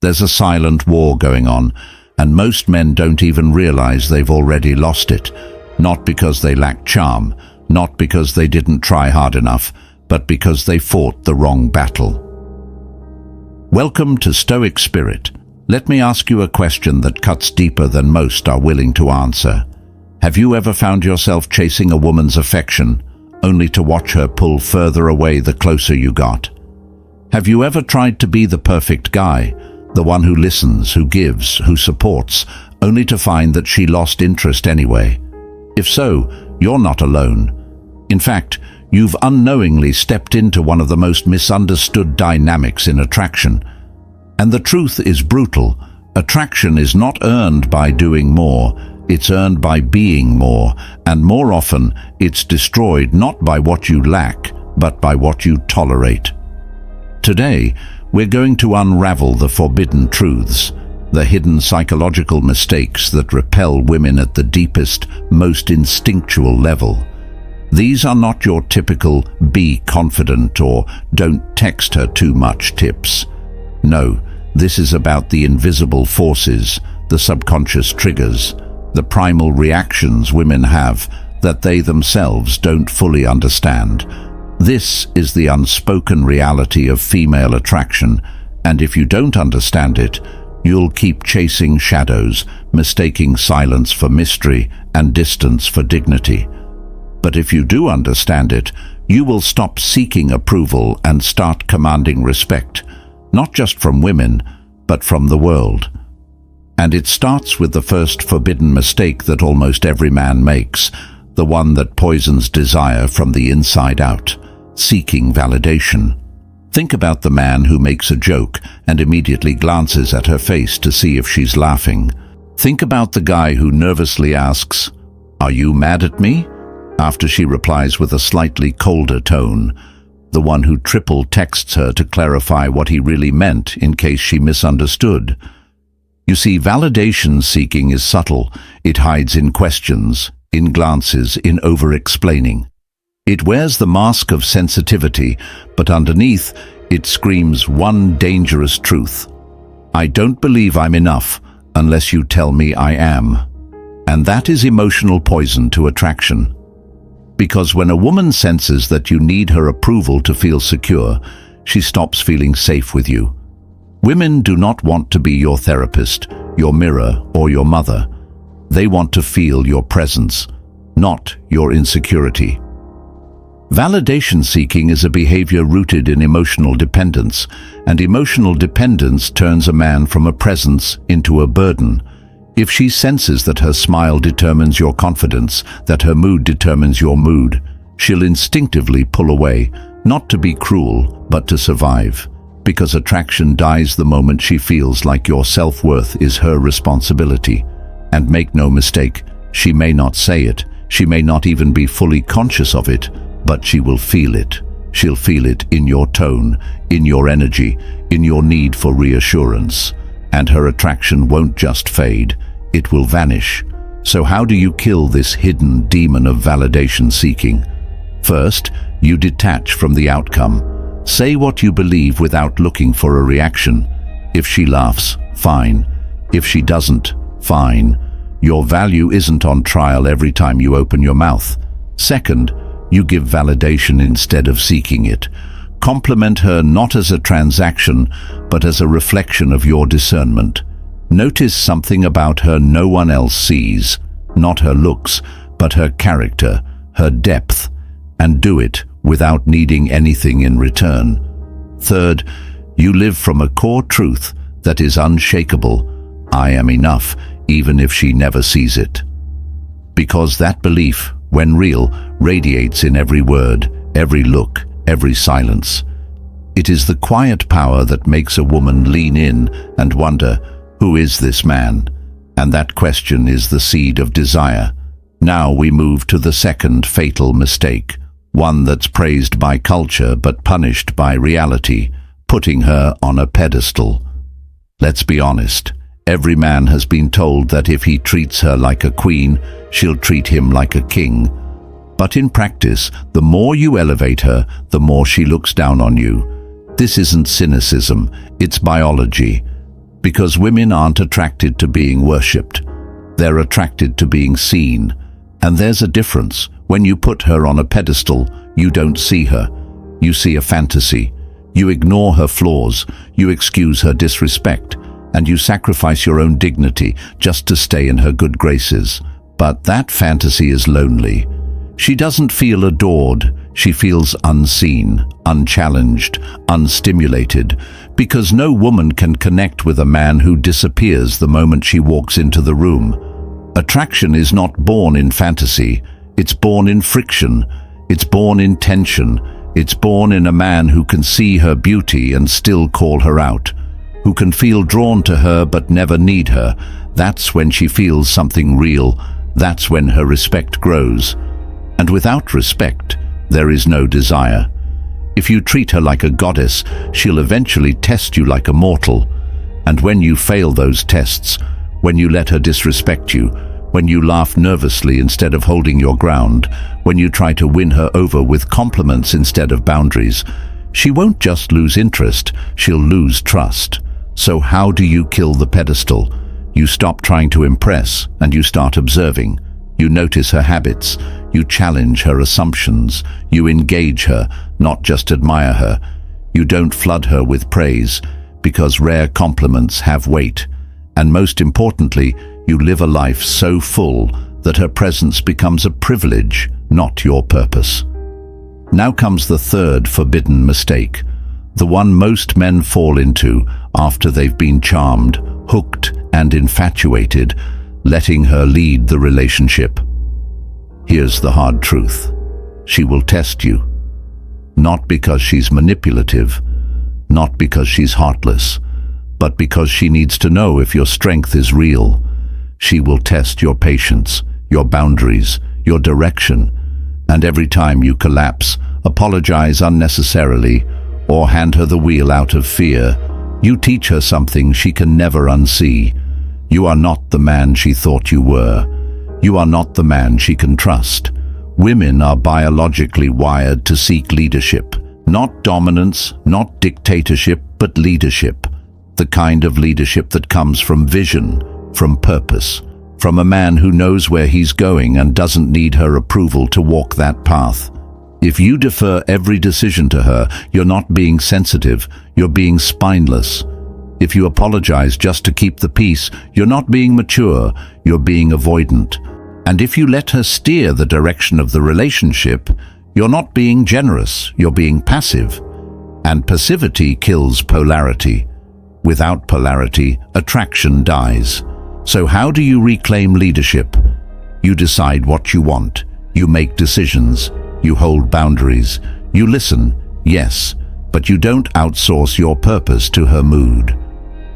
There's a silent war going on, and most men don't even realize they've already lost it. Not because they lack charm, not because they didn't try hard enough, but because they fought the wrong battle. Welcome to Stoic Spirit. Let me ask you a question that cuts deeper than most are willing to answer. Have you ever found yourself chasing a woman's affection, only to watch her pull further away the closer you got? Have you ever tried to be the perfect guy, the one who listens, who gives, who supports, only to find that she lost interest anyway? If so, you're not alone. In fact, you've unknowingly stepped into one of the most misunderstood dynamics in attraction. And the truth is brutal. Attraction is not earned by doing more, it's earned by being more, and more often, it's destroyed not by what you lack, but by what you tolerate. Today, we're going to unravel the forbidden truths, the hidden psychological mistakes that repel women at the deepest, most instinctual level. These are not your typical be confident or don't text her too much tips. No, this is about the invisible forces, the subconscious triggers, the primal reactions women have that they themselves don't fully understand. This is the unspoken reality of female attraction, and if you don't understand it, you'll keep chasing shadows, mistaking silence for mystery and distance for dignity. But if you do understand it, you will stop seeking approval and start commanding respect, not just from women, but from the world. And it starts with the first forbidden mistake that almost every man makes, the one that poisons desire from the inside out, seeking validation. Think about the man who makes a joke and immediately glances at her face to see if she's laughing. Think about the guy who nervously asks, "Are you mad at me?" after she replies with a slightly colder tone. The one who triple texts her to clarify what he really meant in case she misunderstood. You see, validation seeking is subtle. It hides in questions, in glances, in over-explaining. It wears the mask of sensitivity, but underneath, it screams one dangerous truth. I don't believe I'm enough unless you tell me I am. And that is emotional poison to attraction. Because when a woman senses that you need her approval to feel secure, she stops feeling safe with you. Women do not want to be your therapist, your mirror, or your mother. They want to feel your presence, not your insecurity. Validation seeking is a behavior rooted in emotional dependence, and emotional dependence turns a man from a presence into a burden. If she senses that her smile determines your confidence, that her mood determines your mood, she'll instinctively pull away, not to be cruel, but to survive. Because attraction dies the moment she feels like your self-worth is her responsibility. And make no mistake, she may not say it, she may not even be fully conscious of it, but she will feel it. She'll feel it in your tone, in your energy, in your need for reassurance. And her attraction won't just fade, it will vanish. So how do you kill this hidden demon of validation seeking? First, you detach from the outcome. Say what you believe without looking for a reaction. If she laughs, fine. If she doesn't, fine. Your value isn't on trial every time you open your mouth. Second, you give validation instead of seeking it. Compliment her not as a transaction, but as a reflection of your discernment. Notice something about her no one else sees, not her looks, but her character, her depth, and do it without needing anything in return. Third, you live from a core truth that is unshakable. I am enough, even if she never sees it. Because that belief, when real, radiates in every word, every look, every silence. It is the quiet power that makes a woman lean in and wonder, who is this man? And that question is the seed of desire. Now we move to the second fatal mistake, one that's praised by culture but punished by reality, putting her on a pedestal. Let's be honest, every man has been told that if he treats her like a queen, she'll treat him like a king. But in practice, the more you elevate her, the more she looks down on you. This isn't cynicism, it's biology. Because women aren't attracted to being worshipped. They're attracted to being seen. And there's a difference. When you put her on a pedestal, you don't see her. You see a fantasy. You ignore her flaws. You excuse her disrespect. And you sacrifice your own dignity just to stay in her good graces. But that fantasy is lonely. She doesn't feel adored. She feels unseen, unchallenged, unstimulated, because no woman can connect with a man who disappears the moment she walks into the room. Attraction is not born in fantasy. It's born in friction. It's born in tension. It's born in a man who can see her beauty and still call her out, who can feel drawn to her but never need her. That's when she feels something real. That's when her respect grows. And without respect, there is no desire. If you treat her like a goddess, she'll eventually test you like a mortal. And when you fail those tests, when you let her disrespect you, when you laugh nervously instead of holding your ground, when you try to win her over with compliments instead of boundaries, she won't just lose interest, she'll lose trust. So how do you kill the pedestal? You stop trying to impress and you start observing. You notice her habits. You challenge her assumptions. You engage her, not just admire her. You don't flood her with praise, because rare compliments have weight. And most importantly, you live a life so full that her presence becomes a privilege, not your purpose. Now comes the third forbidden mistake, the one most men fall into after they've been charmed, hooked, and infatuated, letting her lead the relationship. Here's the hard truth. She will test you. Not because she's manipulative, not because she's heartless, but because she needs to know if your strength is real. She will test your patience, your boundaries, your direction, and every time you collapse, apologize unnecessarily, or hand her the wheel out of fear, you teach her something she can never unsee. You are not the man she thought you were. You are not the man she can trust. Women are biologically wired to seek leadership. Not dominance, not dictatorship, but leadership. The kind of leadership that comes from vision, from purpose, from a man who knows where he's going and doesn't need her approval to walk that path. If you defer every decision to her, you're not being sensitive, you're being spineless. If you apologize just to keep the peace, you're not being mature, you're being avoidant. And if you let her steer the direction of the relationship, you're not being generous, you're being passive. And passivity kills polarity. Without polarity, attraction dies. So how do you reclaim leadership? You decide what you want. You make decisions. You hold boundaries. You listen, yes, but you don't outsource your purpose to her mood.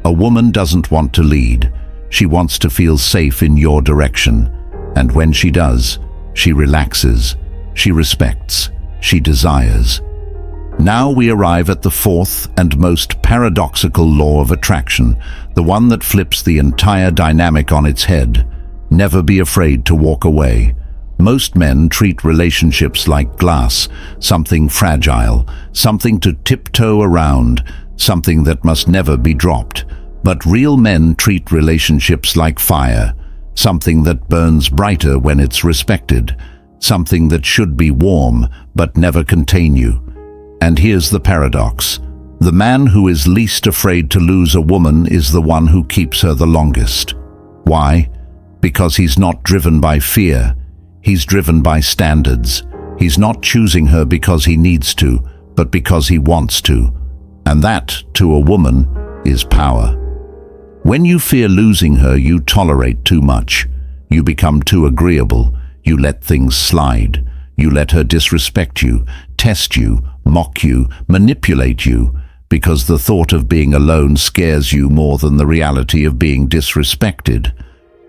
A woman doesn't want to lead. She wants to feel safe in your direction. And when she does, she relaxes. She respects. She desires. Now we arrive at the fourth and most paradoxical law of attraction, the one that flips the entire dynamic on its head. Never be afraid to walk away. Most men treat relationships like glass, something fragile, something to tiptoe around, something that must never be dropped. But real men treat relationships like fire, something that burns brighter when it's respected, something that should be warm but never contain you. And here's the paradox. The man who is least afraid to lose a woman is the one who keeps her the longest. Why? Because he's not driven by fear. He's driven by standards. He's not choosing her because he needs to, but because he wants to. And that, to a woman, is power. When you fear losing her, you tolerate too much. You become too agreeable. You let things slide. You let her disrespect you, test you, mock you, manipulate you, because the thought of being alone scares you more than the reality of being disrespected.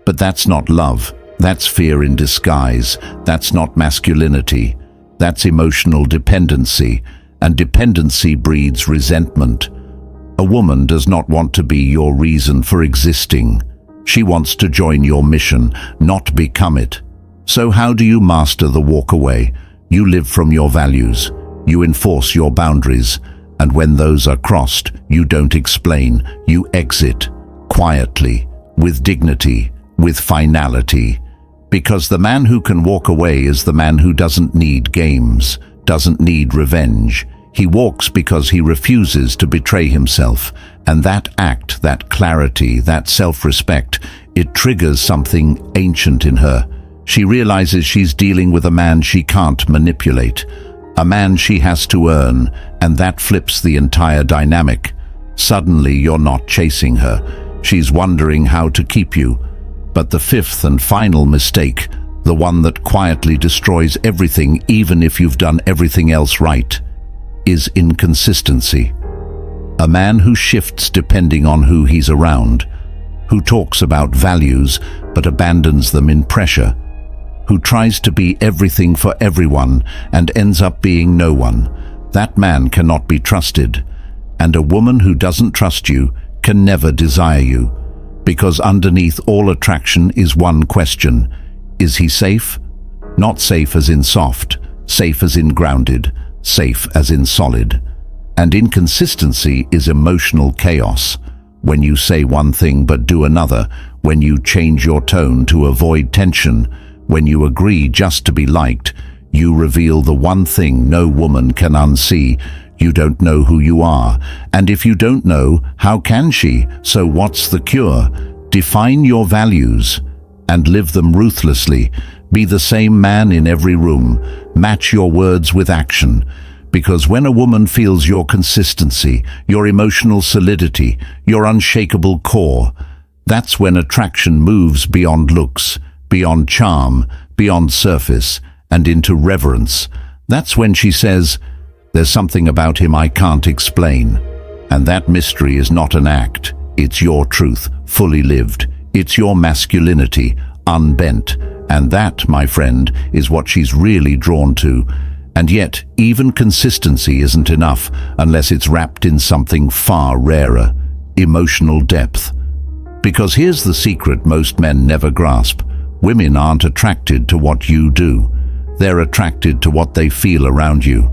But that's not love. That's fear in disguise. That's not masculinity. That's emotional dependency, and dependency breeds resentment. A woman does not want to be your reason for existing. She wants to join your mission, not become it. So how do you master the walk away? You live from your values. You enforce your boundaries. And when those are crossed, you don't explain. You exit. quietly, with dignity, with finality. Because the man who can walk away is the man who doesn't need games, doesn't need revenge. He walks because he refuses to betray himself, and that act, that clarity, that self-respect, it triggers something ancient in her. She realizes she's dealing with a man she can't manipulate, a man she has to earn, and that flips the entire dynamic. Suddenly you're not chasing her, she's wondering how to keep you. But the fifth and final mistake, the one that quietly destroys everything even if you've done everything else right, is inconsistency. A man who shifts depending on who he's around, who talks about values but abandons them in pressure, who tries to be everything for everyone and ends up being no one. That man cannot be trusted, and a woman who doesn't trust you can never desire you, because underneath all attraction is one question: is he safe? Not safe as in soft, safe as in grounded, safe as in solid. And inconsistency is emotional chaos. When you say one thing but do another, when you change your tone to avoid tension, when you agree just to be liked, you reveal the one thing no woman can unsee. You don't know who you are, and if you don't know, how can she? So what's the cure? Define your values and live them ruthlessly. Be the same man in every room. Match your words with action. Because when a woman feels your consistency, your emotional solidity, your unshakable core, that's when attraction moves beyond looks, beyond charm, beyond surface, and into reverence. That's when she says, "There's something about him I can't explain." And that mystery is not an act. It's your truth, fully lived. It's your masculinity, unbent. And that, my friend, is what she's really drawn to. And yet, even consistency isn't enough unless it's wrapped in something far rarer: emotional depth. Because here's the secret most men never grasp. Women aren't attracted to what you do. They're attracted to what they feel around you.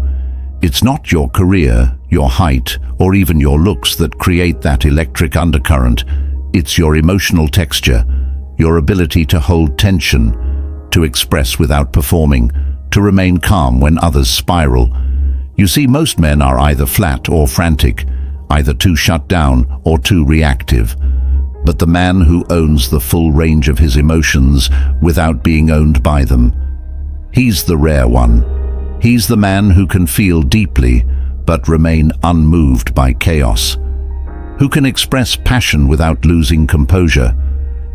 It's not your career, your height, or even your looks that create that electric undercurrent. It's your emotional texture, your ability to hold tension, to express without performing, to remain calm when others spiral. You see, most men are either flat or frantic, either too shut down or too reactive. But the man who owns the full range of his emotions without being owned by them, he's the rare one. He's the man who can feel deeply but remain unmoved by chaos, who can express passion without losing composure.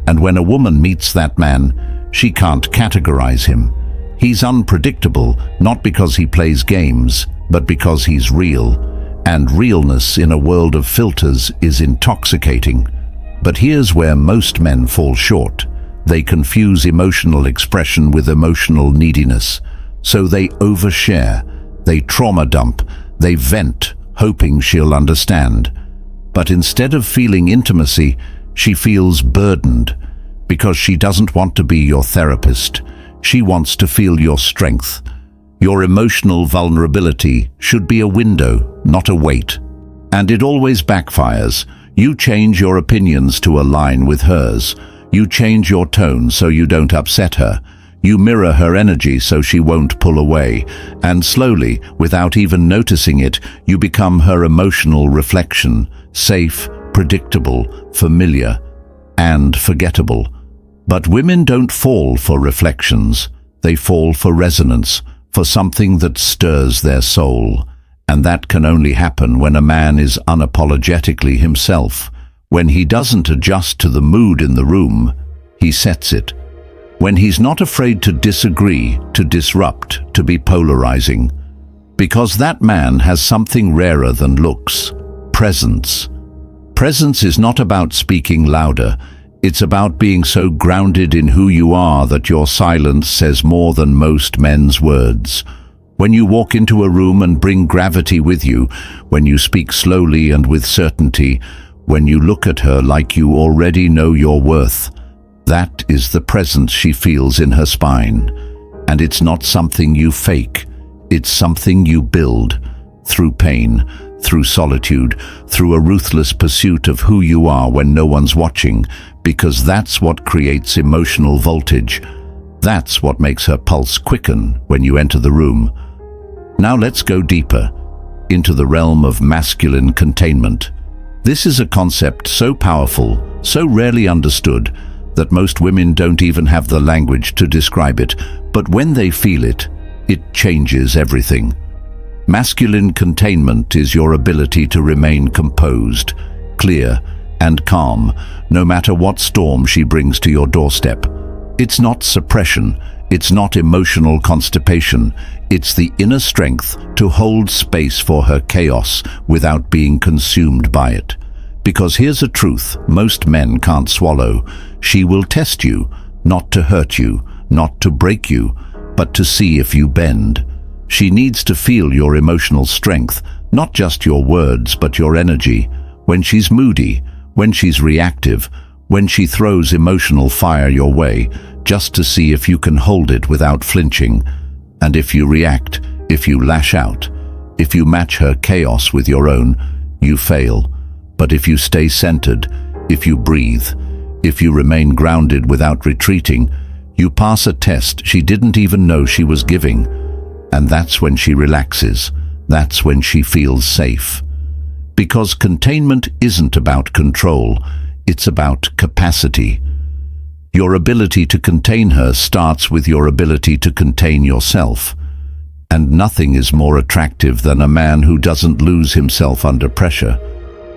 And when a woman meets that man, she can't categorize him. He's unpredictable, not because he plays games, but because he's real. And realness in a world of filters is intoxicating. But here's where most men fall short. They confuse emotional expression with emotional neediness. So they overshare, they trauma dump, they vent, hoping she'll understand. But instead of feeling intimacy, she feels burdened, because she doesn't want to be your therapist. She wants to feel your strength. Your emotional vulnerability should be a window, not a weight. And it always backfires. You change your opinions to align with hers. You change your tone so you don't upset her. You mirror her energy so she won't pull away. And slowly, without even noticing it, you become her emotional reflection, safe, predictable, familiar, and forgettable. But women don't fall for reflections. They fall for resonance, for something that stirs their soul. And that can only happen when a man is unapologetically himself. When he doesn't adjust to the mood in the room, he sets it. When he's not afraid to disagree, to disrupt, to be polarizing. Because that man has something rarer than looks: presence. Presence is not about speaking louder. It's about being so grounded in who you are that your silence says more than most men's words. When you walk into a room and bring gravity with you, when you speak slowly and with certainty, when you look at her like you already know your worth, that is the presence she feels in her spine. And it's not something you fake, it's something you build through pain, through solitude, through a ruthless pursuit of who you are when no one's watching, because that's what creates emotional voltage. That's what makes her pulse quicken when you enter the room. Now let's go deeper, into the realm of masculine containment. This is a concept so powerful, so rarely understood, that most women don't even have the language to describe it, but when they feel it, it changes everything. Masculine containment is your ability to remain composed, clear, and calm, no matter what storm she brings to your doorstep. It's not suppression, it's not emotional constipation, it's the inner strength to hold space for her chaos without being consumed by it. Because here's a truth most men can't swallow. She will test you, not to hurt you, not to break you, but to see if you bend. She needs to feel your emotional strength, not just your words, but your energy. When she's moody, when she's reactive, when she throws emotional fire your way, just to see if you can hold it without flinching. And if you react, if you lash out, if you match her chaos with your own, you fail. But if you stay centered, if you breathe, if you remain grounded without retreating, you pass a test she didn't even know she was giving. And that's when she relaxes. That's when she feels safe. Because containment isn't about control, it's about capacity. Your ability to contain her starts with your ability to contain yourself. And nothing is more attractive than a man who doesn't lose himself under pressure.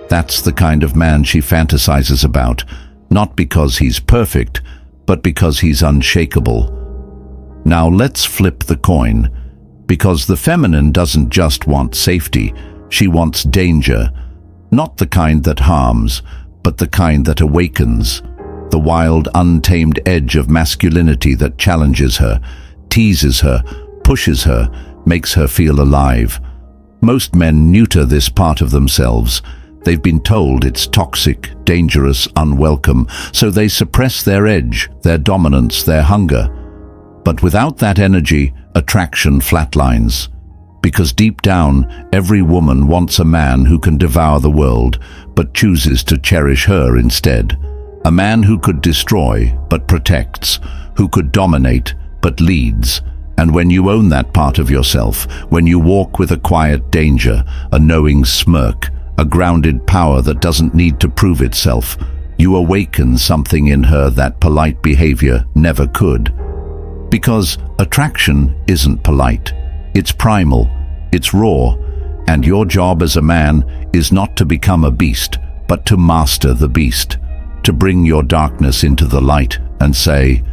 That's the kind of man she fantasizes about, not because he's perfect, but because he's unshakable. Now let's flip the coin, because the feminine doesn't just want safety, she wants danger, not the kind that harms, but the kind that awakens, the wild, untamed edge of masculinity that challenges her, teases her, pushes her, makes her feel alive. Most men neuter this part of themselves. They've been told it's toxic, dangerous, unwelcome, so they suppress their edge, their dominance, their hunger. But without that energy, attraction flatlines. Because deep down, every woman wants a man who can devour the world, but chooses to cherish her instead. A man who could destroy, but protects, who could dominate, but leads. And when you own that part of yourself, when you walk with a quiet danger, a knowing smirk, a grounded power that doesn't need to prove itself, you awaken something in her that polite behavior never could. Because attraction isn't polite, it's primal, it's raw, and your job as a man is not to become a beast, but to master the beast, to bring your darkness into the light and say,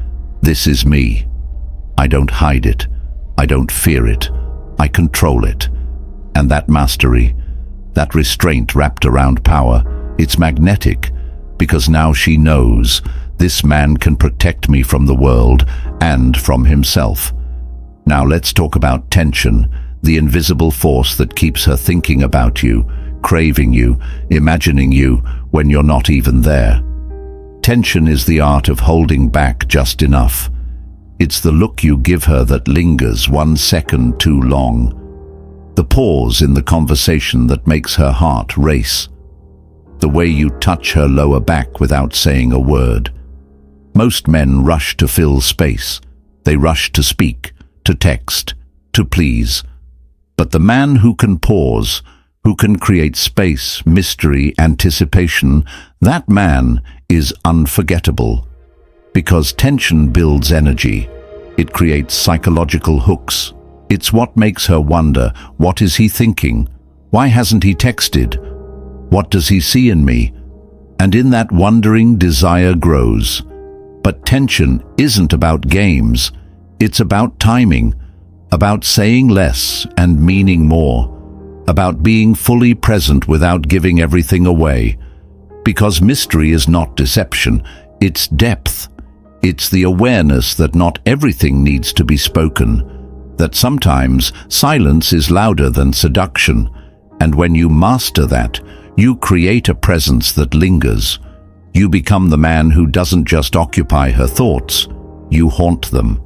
"This is me." I don't hide it, I don't fear it, I control it. And that mastery, that restraint wrapped around power, it's magnetic, because now she knows this man can protect me from the world and from himself. Now let's talk about tension, the invisible force that keeps her thinking about you, craving you, imagining you when you're not even there. Tension is the art of holding back just enough. It's the look you give her that lingers 1 second too long. The pause in the conversation that makes her heart race. The way you touch her lower back without saying a word. Most men rush to fill space. They rush to speak, to text, to please. But the man who can pause, who can create space, mystery, anticipation, that man is unforgettable. Because tension builds energy. It creates psychological hooks. It's what makes her wonder, what is he thinking? Why hasn't he texted? What does he see in me? And in that wondering, desire grows. But tension isn't about games. It's about timing, about saying less and meaning more, about being fully present without giving everything away. Because mystery is not deception, it's depth. It's the awareness that not everything needs to be spoken, that sometimes silence is louder than seduction, and when you master that, you create a presence that lingers. You become the man who doesn't just occupy her thoughts, you haunt them.